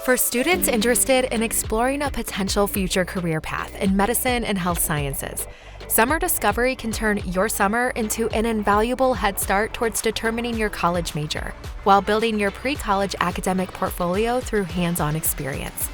For students interested in exploring a potential future career path in medicine and health sciences, Summer Discovery can turn your summer into an invaluable head start towards determining your college major, while building your pre-college academic portfolio through hands-on experience.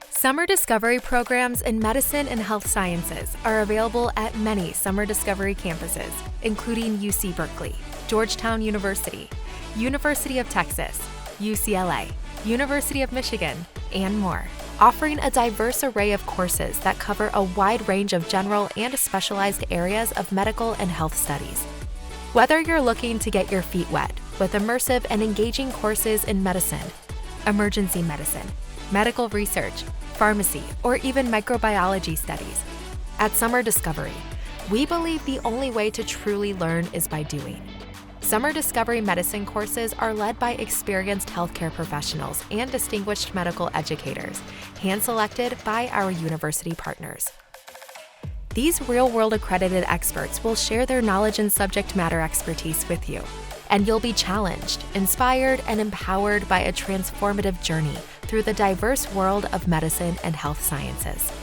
Summer Discovery programs in medicine and health sciences are available at many Summer Discovery campuses, including UC Berkeley, Georgetown University, University of Texas, UCLA, University of Michigan, and more, offering a diverse array of courses that cover a wide range of general and specialized areas of medical and health studies. Whether you're looking to get your feet wet with immersive and engaging courses in medicine, emergency medicine, medical research, pharmacy, or even microbiology studies, at Summer Discovery, we believe the only way to truly learn is by doing. Summer Discovery medicine courses are led by experienced healthcare professionals and distinguished medical educators, hand-selected by our university partners. These real-world accredited experts will share their knowledge and subject matter expertise with you, and you'll be challenged, inspired, and empowered by a transformative journey through the diverse world of medicine and health sciences.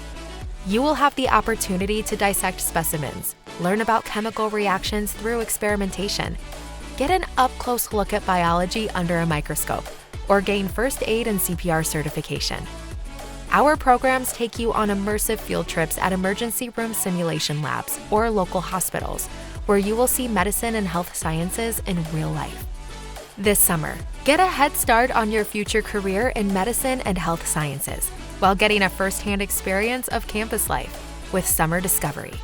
You will have the opportunity to dissect specimens, learn about chemical reactions through experimentation, get an up-close look at biology under a microscope, or gain first aid and CPR certification. Our programs take you on immersive field trips at emergency room simulation labs or local hospitals, where you will see medicine and health sciences in real life. This summer, get a head start on your future career in medicine and health sciences, while getting a first-hand experience of campus life with Summer Discovery.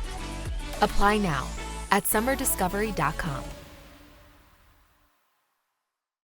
Apply now at summerdiscovery.com.